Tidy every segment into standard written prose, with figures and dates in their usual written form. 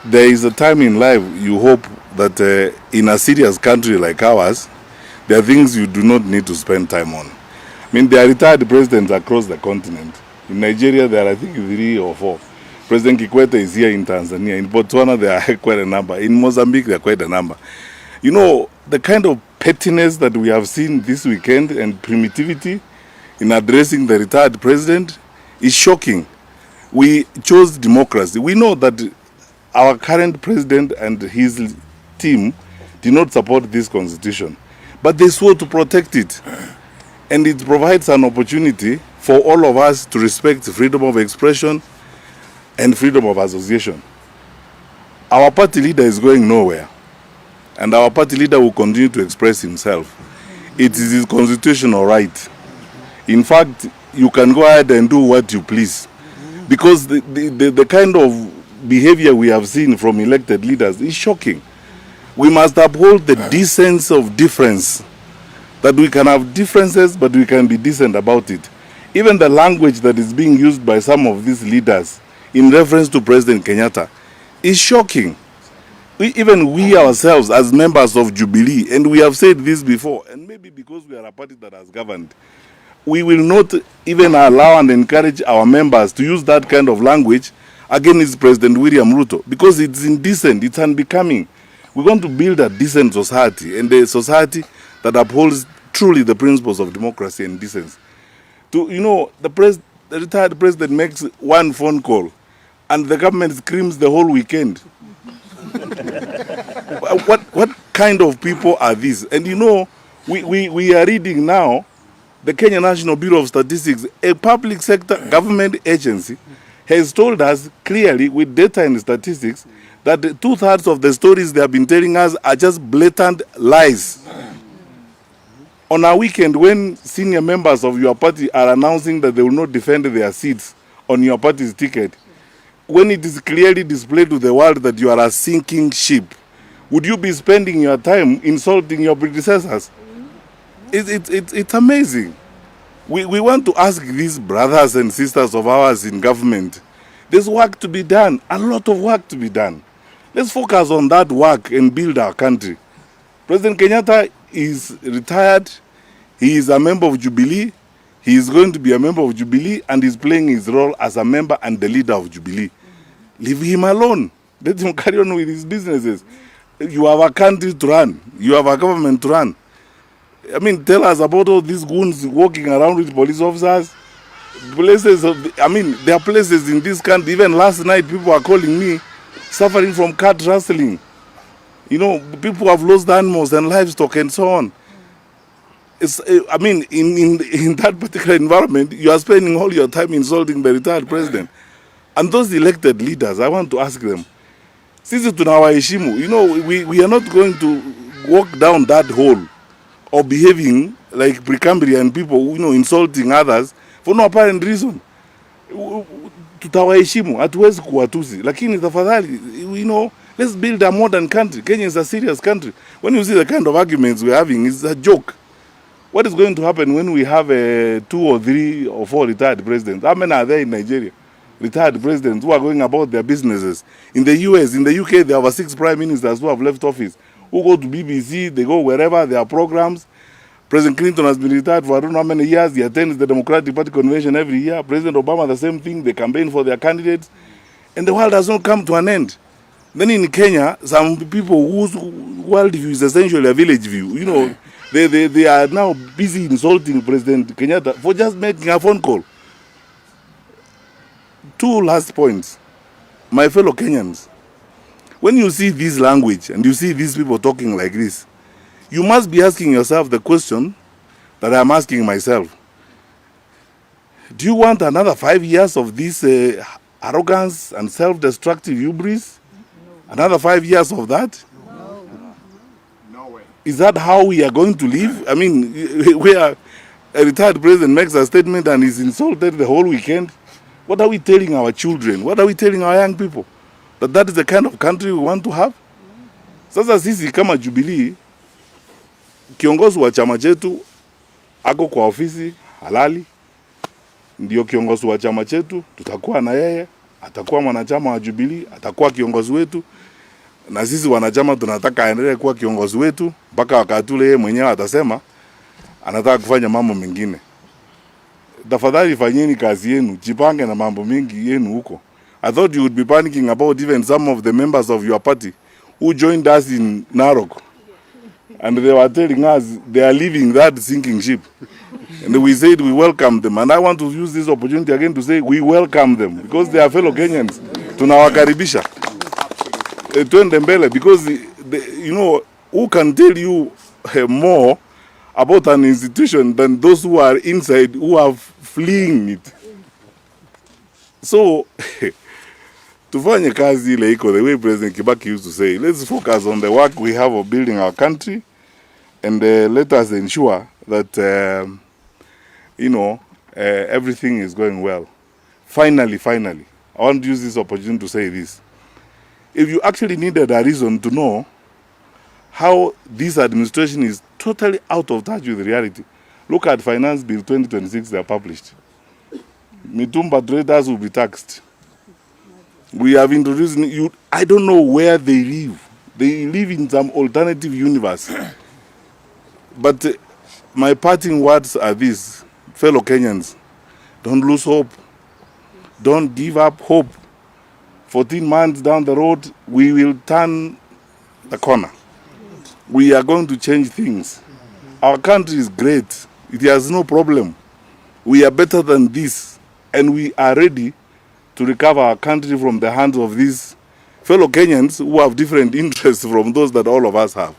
there is a time in life you hope that in a serious country like ours, there are things you do not need to spend time on. I mean, there are retired presidents across the continent. In Nigeria, there are, I think, 3 or 4. President Kikwete is here in Tanzania. In Botswana, there are quite a number. In Mozambique, there are quite a number. You know, the kind of pettiness that we have seen this weekend and primitivity in addressing the retired president is shocking. We chose democracy. We know that our current president and his team did not support this constitution, but they swore to protect it. And it provides an opportunity for all of us to respect freedom of expression and freedom of association. Our party leader is going nowhere, and our party leader will continue to express himself. It is his constitutional right. In fact, you can go ahead and do what you please, because the kind of behavior we have seen from elected leaders is shocking. We must uphold the decency of difference, that we can have differences, but we can be decent about it. Even the language that is being used by some of these leaders in reference to President Kenyatta is shocking. Even we ourselves as members of Jubilee, and we have said this before, and maybe because we are a party that has governed, we will not even allow and encourage our members to use that kind of language against President William Ruto, because it's indecent, it's unbecoming. We want to build a decent society, and a society that upholds truly the principles of democracy and decency. You know, the retired president makes one phone call, and the government screams the whole weekend. What kind of people are these? And you know, we are reading now, the Kenya National Bureau of Statistics, a public sector government agency, has told us clearly with data and statistics that 2/3 of the stories they have been telling us are just blatant lies. On a weekend when senior members of your party are announcing that they will not defend their seats on your party's ticket, when it is clearly displayed to the world that you are a sinking ship, would you be spending your time insulting your predecessors? It's amazing. We want to ask these brothers and sisters of ours in government, there's work to be done, a lot of work to be done. Let's focus on that work and build our country. President Kenyatta is retired, he is a member of Jubilee, he is going to be a member of Jubilee, and he's playing his role as a member and the leader of Jubilee. Leave him alone. Let him carry on with his businesses. You have a country to run, you have a government to run. I mean, tell us about all these goons walking around with police officers. There are places in this country, even last night people are calling me, suffering from cat rustling. You know, people have lost animals and livestock and so on. In that particular environment, you are spending all your time insulting the retired president. And those elected leaders, I want to ask them, sisi tunawaheshimu, you know, we are not going to walk down that hole of behaving like Precambrian people, you know, insulting others for no apparent reason. Tutawaheshimu, hatuwezi kuwatusi, lakini tafadhali, you know, let's build a modern country. Kenya is a serious country. When you see the kind of arguments we're having, it's a joke. What is going to happen when we have 2 or 3 or 4 retired presidents? How many are there in Nigeria? Retired presidents who are going about their businesses. In the US, in the UK, there are 6 prime ministers who have left office, who go to BBC, they go wherever, there are programs. President Clinton has been retired for I don't know how many years. He attends the Democratic Party convention every year. President Obama, the same thing. They campaign for their candidates. And the world has not come to an end. Then in Kenya, some people whose world view is essentially a village view. You know, they are now busy insulting President Kenyatta for just making a phone call. 2 last points. My fellow Kenyans, when you see this language and you see these people talking like this, you must be asking yourself the question that I'm asking myself. Do you want another 5 years of this arrogance and self-destructive hubris? No. Another 5 years of that? No. No way. Is that how we are going to live? I mean, a retired president makes a statement and is insulted the whole weekend. What are we telling our children? What are we telling our young people? That is the kind of country we want to have? Sasa sisi kama Jubilee, kiongozi wa chama chetu ako kwa ofisi halali, ndio kiongozi wa chama chetu, tutakuwa na yeye, atakuwa mwanachama wa Jubilee, atakuwa kiongozi wetu, na sisi wanachama tunataka aendelee kuwa kiongozi wetu mpaka wakati ule yeye mwenyewe atasema anataka kufanya mambo mengine. Tafadhali fanyeni kazi yenu, jipange na mambo mingi yenu huko. I thought you would be panicking about even some of the members of your party who joined us in Narok. And they were telling us they are leaving that sinking ship. And we said we welcome them. And I want to use this opportunity again to say we welcome them because they are fellow Kenyans. Tunawakaribisha. Twende mbele because you know who can tell you more about an institution than those who are inside who are fleeing it. So tufanye kazi ile iko the way President Kibaki used to say, let's focus on the work we have of building our country and let us ensure that everything is going well. Finally, I want to use this opportunity to say this. If you actually needed a reason to know how this administration is totally out of touch with reality, look at Finance Bill 2026 they are published. Mitumba traders will be taxed. We have introduced you. I don't know where they live. They live in some alternative universe. But my parting words are these, fellow Kenyans: don't lose hope. Don't give up hope. 14 months down the road, we will turn the corner. We are going to change things. Our country is great. It has no problem. We are better than this, and we are ready to recover our country from the hands of these fellow Kenyans who have different interests from those that all of us have.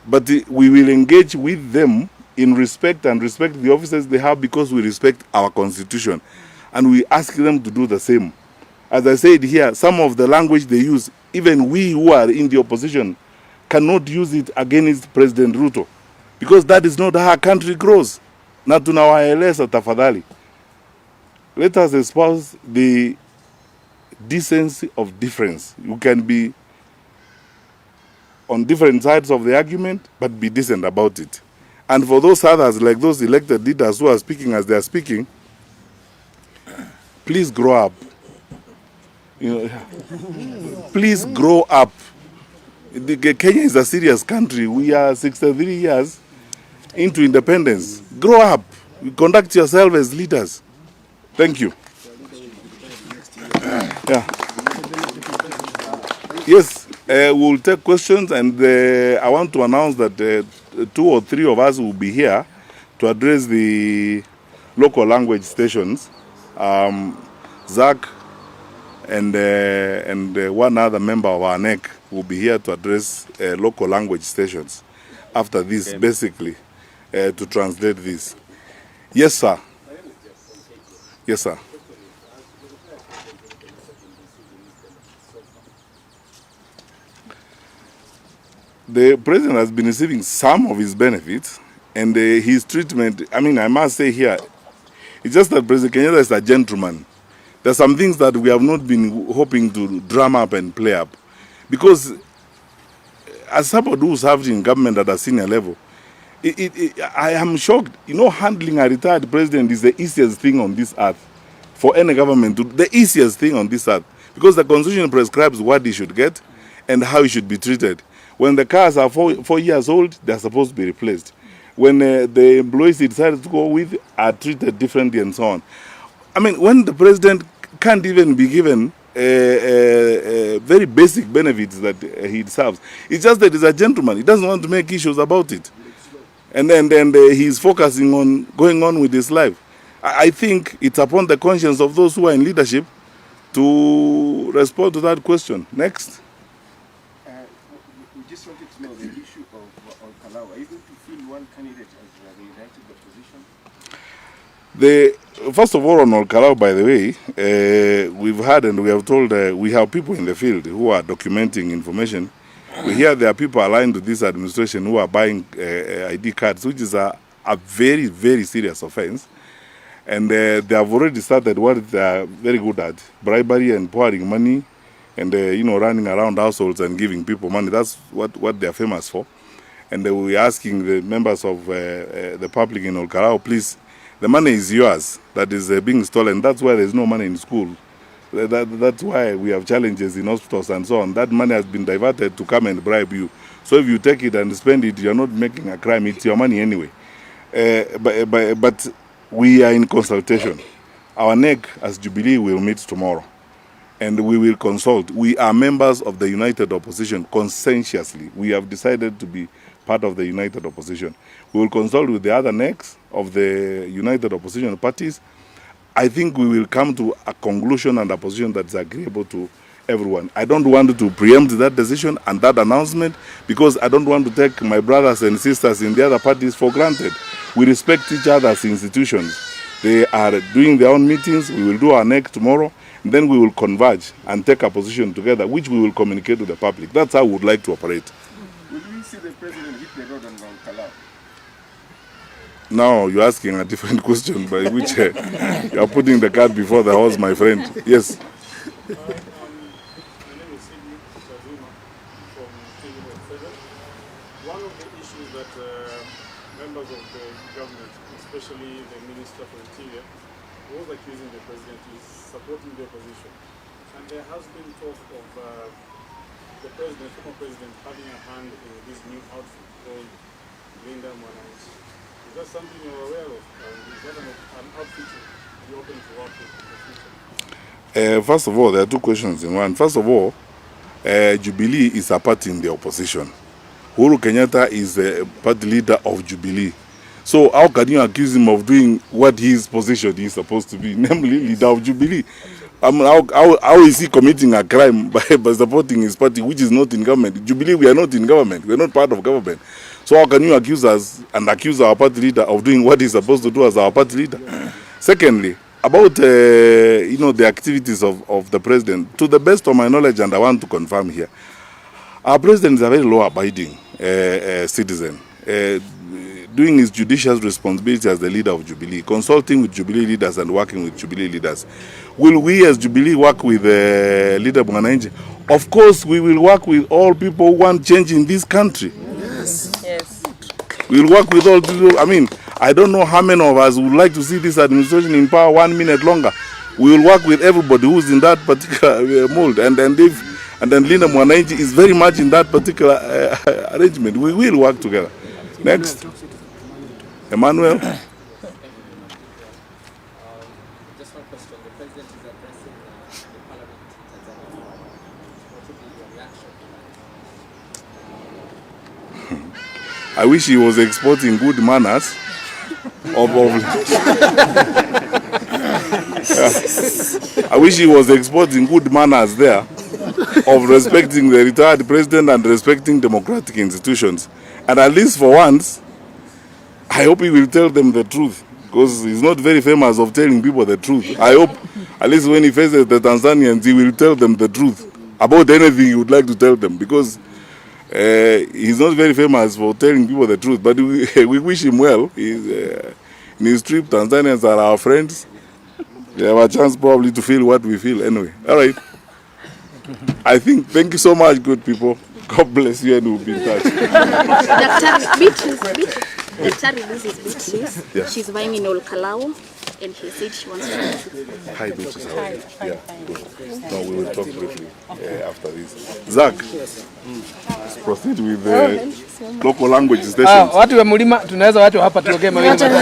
But we will engage with them in respect and respect the officers they have because we respect our constitution. And we ask them to do the same. As I said here, some of the language they use, even we who are in the opposition cannot use it against President Ruto. Because that is not how our country grows. Na tunawaeleza tafadhali. Let us espouse the decency of difference. You can be on different sides of the argument, but be decent about it. And for those others, like those elected leaders who are speaking as they are speaking, please grow up. Please grow up. Kenya is a serious country. We are 63 years into independence. Grow up. Conduct yourself as leaders. Thank you. Yeah. Yes, we'll take questions, and I want to announce that 2 or 3 of us will be here to address the local language stations. Zach and one other member of our NEC will be here to address local language stations after this, basically, to translate this. Yes, sir. Yes, sir. The president has been receiving some of his benefits, and his treatment, I mean, I must say here, it's just that President Kenyatta is a gentleman. There are some things that we have not been hoping to drum up and play up. Because as somebody who served in government at a senior level, I am shocked. You know, handling a retired president is the easiest thing on this earth. For any government to do, the easiest thing on this earth. Because the constitution prescribes what he should get and how he should be treated. When the cars are 4 years old, they are supposed to be replaced. When the employees he decided to go with are treated differently and so on. I mean, when the president can't even be given very basic benefits that he deserves, it's just that he's a gentleman. He doesn't want to make issues about it. And then he's focusing on going on with his life. I think it's upon the conscience of those who are in leadership to respond to that question. Next. We just wanted to know the issue of Kalau. Are you going to field one candidate as the united opposition? First of all, on Olkalau, by the way, we've heard and we have told, we have people in the field who are documenting information. We hear there are people aligned to this administration who are buying ID cards, which is a very, very serious offense. And they have already started what they are very good at, bribery and pouring money and, running around households and giving people money. That's what they are famous for. And we are asking the members of the public in Olkalau, please, the money is yours that is being stolen. That's why there's no money in school. That's why we have challenges in hospitals and so on. That money has been diverted to come and bribe you. So if you take it and spend it, you're not making a crime. It's your money anyway. But we are in consultation. Our NEC as Jubilee will meet tomorrow, and we will consult. We are members of the United Opposition conscientiously. We have decided to be part of the United Opposition. We will consult with the other NECs of the United Opposition parties. I think we will come to a conclusion and a position that's agreeable to everyone. I don't want to preempt that decision and that announcement because I don't want to take my brothers and sisters in the other parties for granted. We respect each other's institutions. They are doing their own meetings. We will do our NEC tomorrow, and then we will converge and take a position together, which we will communicate to the public. That's how we would like to operate. Will we see the president hit the road on Mount Kalau? Now you're asking a different question by which you are putting the cart before the horse, my friend. Yes. My name is from One of the issues that members of the government, especially the Minister for Interior, was accusing the president is supporting the opposition. And there has been talk of the former president, having a hand in this new outfit called Linda Mwananchi. Is that something you're aware of? Is that an outfit you're open to work with in the future? First of all, there are two questions in one. First of all, Jubilee is a party in the opposition. Uhuru Kenyatta is the party leader of Jubilee. So how can you accuse him of doing what his position is supposed to be, namely leader of Jubilee? How is he committing a crime by supporting his party, which is not in government? Jubilee, we are not in government. We are not part of government. So how can you accuse us and accuse our party leader of doing what he's supposed to do as our party leader? Secondly, about the activities of the president, to the best of my knowledge, and I want to confirm here, our president is a very law-abiding citizen, doing his judicial responsibility as the leader of Jubilee, consulting with Jubilee leaders and working with Jubilee leaders. Will we as Jubilee work with leader Mwananchi? Of course, we will work with all people who want change in this country. Yes. We'll work with all people. I mean, I don't know how many of us would like to see this administration in power 1 minute longer. We will work with everybody who's in that particular mold. And then Linda Mwananchi is very much in that particular arrangement. We will work together. Next. Emmanuel. Just one question. The president is addressing the parliament in Tanzania. What would be your reaction to that? I wish he was exporting good manners. I wish he was exporting good manners there of respecting the retired president and respecting democratic institutions. And at least for once, I hope he will tell them the truth, because he's not very famous of telling people the truth. I hope at least when he faces the Tanzanians, he will tell them the truth about anything he would like to tell them, because he's not very famous for telling people the truth. But we wish him well. In his trip, Tanzanians are our friends. They have a chance probably to feel what we feel anyway. All right. Thank you so much, good people. God bless you, and we'll be in touch. Daktari, this is Beatrice. Yeah. She's buying in Kalau, and she said she wants to. Hi, Beatrice. Hi. Yeah, good. No, we will talk briefly after this. Zach, let's proceed with the local language stations. Watu wa mlima tunaweza watu hapa tuongee mawili matatu.